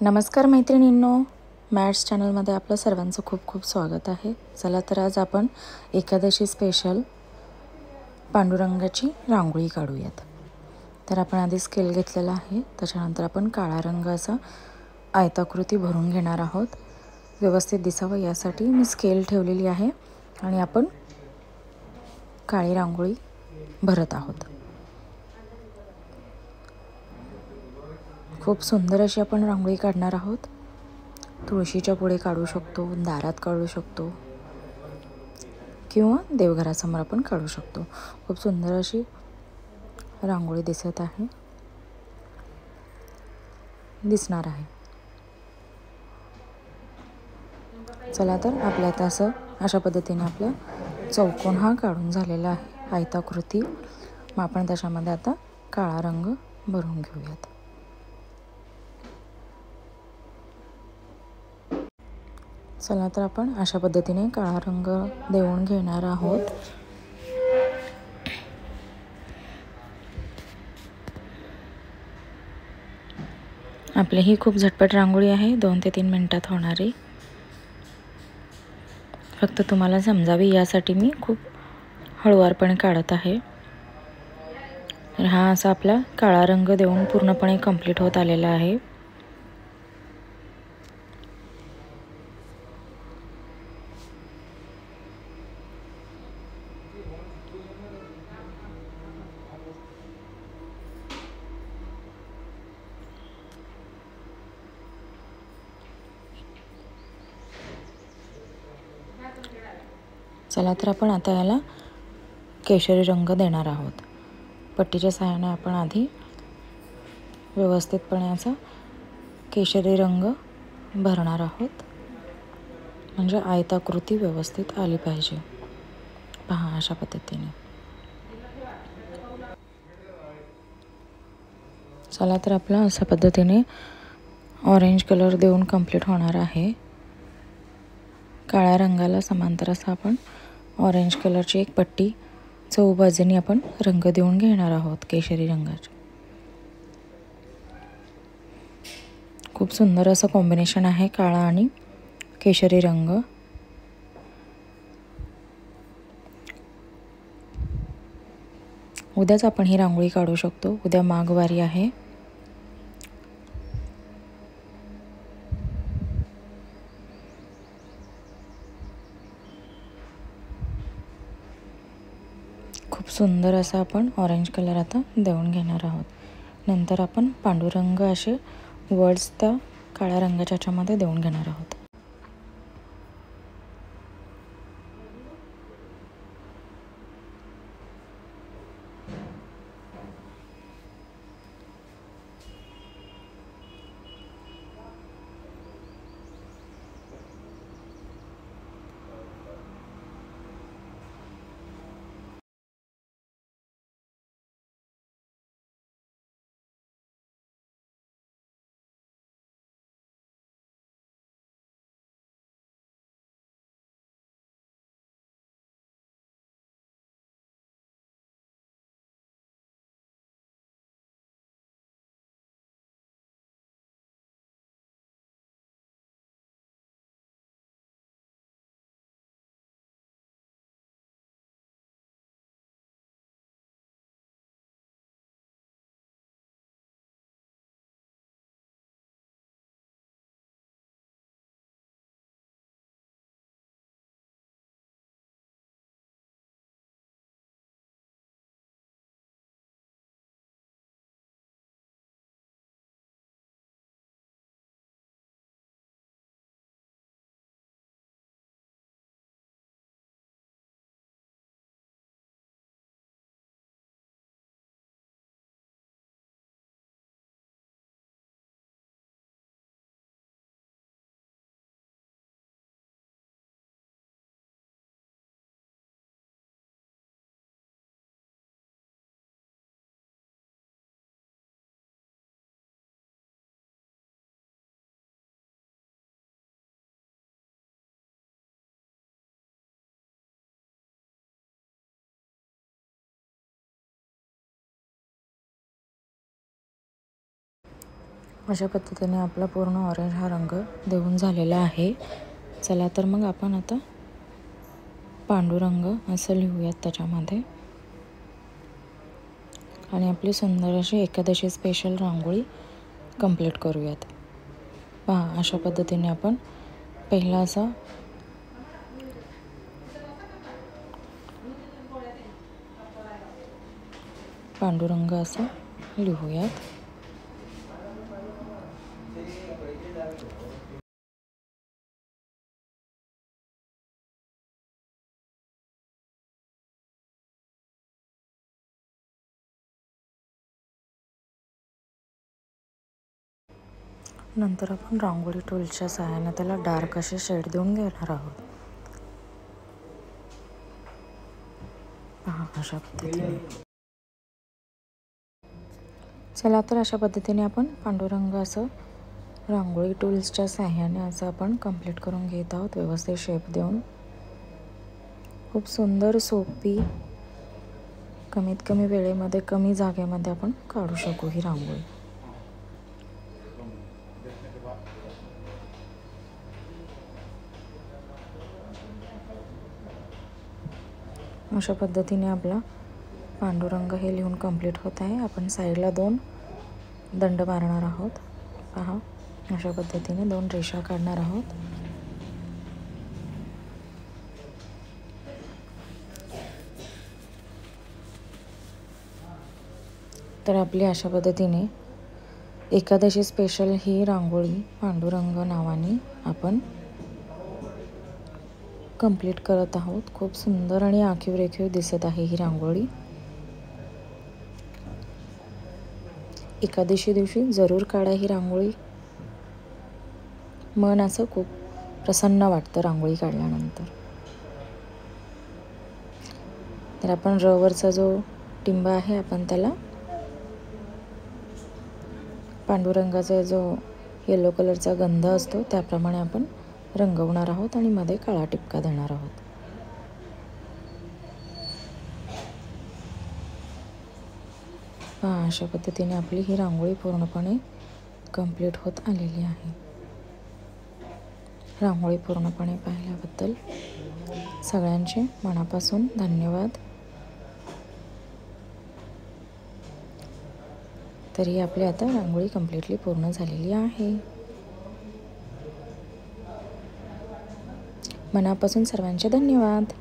नमस्कार मैत्रिणींनो, मॅट्स चॅनलमध्ये आपलं सर्वांचं खूप खूप स्वागत आहे. चला तर आज आपण एकादशी स्पेशल पांडुरंगाची रांगोळी काढूयात. तर आपण आधी स्केल घेतलेला आहे. त्याच्यानंतर आपण काळा रंगाचा आयताकृती भरून घेणार आहोत. व्यवस्थित दिसावं यासाठी मी स्केल ठेवलेली आहे आणि आपण काळी रांगोळी भरत आहोत. खूप सुंदर अशी आपण रांगोळी काढणार आहोत. तुळशीच्या पुढे काढू शकतो, दारात काढू शकतो किंवा देवघरासमोर आपण काढू शकतो. खूप सुंदर अशी रांगोळी दिसणार आहे. चला तर आपल्या आता अशा पद्धतीने आपला चौकोन हा काढून झालेला आहे, आयताकृती. मग आपण त्याच्यामध्ये आता काळा रंग भरून घेऊयात. चला तर आपण अशा पद्धतीने काळा रंग देऊन घेणार आहोत. आपली ही खूप झटपट रांगोळी आहे, 2 ते 3 मिनिटात होणारी. फक्त तुम्हाला समजावी यासाठी मी खूप हळूवारपणे काढत आहे. तर हा असा आपला काळा रंग देऊन पूर्णपणे कंप्लीट होत आलेला आहे. चला तर आपण आता याला केशरी रंग देणार आहोत. पट्टीच्या सहाय्याने आपण आधी व्यवस्थितपणे याचा केशरी रंग भरणार आहोत, म्हणजे आयताकृती व्यवस्थित आली पाहिजे. पहा अशा पद्धतीने. चला तर आपला अशा पद्धतीने ऑरेंज कलर देऊन कंप्लीट होणार आहे. काळ्या रंगाला समांतर असा आपण ऑरेंज कलरची एक पट्टी चहूबाजूनी आपण रंग देऊन घेणार आहोत केशरी रंगाचे. खूप सुंदर असं कॉम्बिनेशन आहे काळा आणि केशरी रंग. उद्याच आपण ही रांगोळी काढू शकतो. उद्या माघवारी आहे. खूप सुंदर असा आपण ऑरेंज कलर आता देऊन घेणार आहोत. नंतर आपण पांडुरंग असे वर्ड्स त्या काळ्या रंगाच्या ह्याच्यामध्ये देऊन घेणार आहोत. अशा पद्धतीने आपला पूर्ण ऑरेंज हा रंग देऊन झालेला आहे. चला तर मग आपण आता पांडुरंग असं लिहूयात त्याच्यामध्ये आणि आपली सुंदर अशी एकादशी स्पेशल रांगोळी कंप्लीट करूयात. पहा अशा पद्धतीने आपण पहिला असा पांडुरंग असं लिहूयात. नंतर आपण रांगोळी टूलच्या सहाय्याने त्याला डार्क असे शेड देऊन घेणार आहोत. पहा अशा पद्धतीने. चला तर अशा पद्धतीने आपण पांडुरंग असं रांगोळी टूल्सच्या सहाय्याने असं आपण कंप्लीट करून घेत आहोत व्यवस्थित शेप देऊन. खूप सुंदर सोपी कमीत कमी वेळेमध्ये कमी जागेमध्ये आपण काढू शकू ही रांगोळी. अशा पद्धतीने आपला पांडुरंग हे लिहून कंप्लीट होत आहे. आपण साईडला 2 दंड मारणार आहोत. पहा अशा पद्धतीने 2 रेषा काढणार आहोत. तर आपली अशा पद्धतीने एकादशी स्पेशल ही रांगोळी पांडुरंग नावाने आपण कंप्लीट करत आहोत. खूप सुंदर आणि आखीव रेखीव दिसत आहे ही रांगोळी. एकादशी दिवशी जरूर काढा ही रांगोळी. मन असं खूप प्रसन्न वाटतं रांगोळी काढल्यानंतर. तर आपण रवरचा जो टिंबा आहे आपण त्याला पांडुरंगाचा जो येलो कलरचा गंध असतो त्याप्रमाणे आपण रंगवणार आहोत आणि मध्ये काळा टिपका देणार आहोत. अशा पद्धतीने आपली ही रांगोळी पूर्णपणे कंप्लीट होत आलेली आहे. रांगोळी पूर्णपणे पाहिल्याबद्दल सगळ्यांचे मनापासून धन्यवाद. तरी आपली आता रांगोळी कंप्लीटली पूर्ण झालेली आहे. मनापासून सर्वांचे धन्यवाद.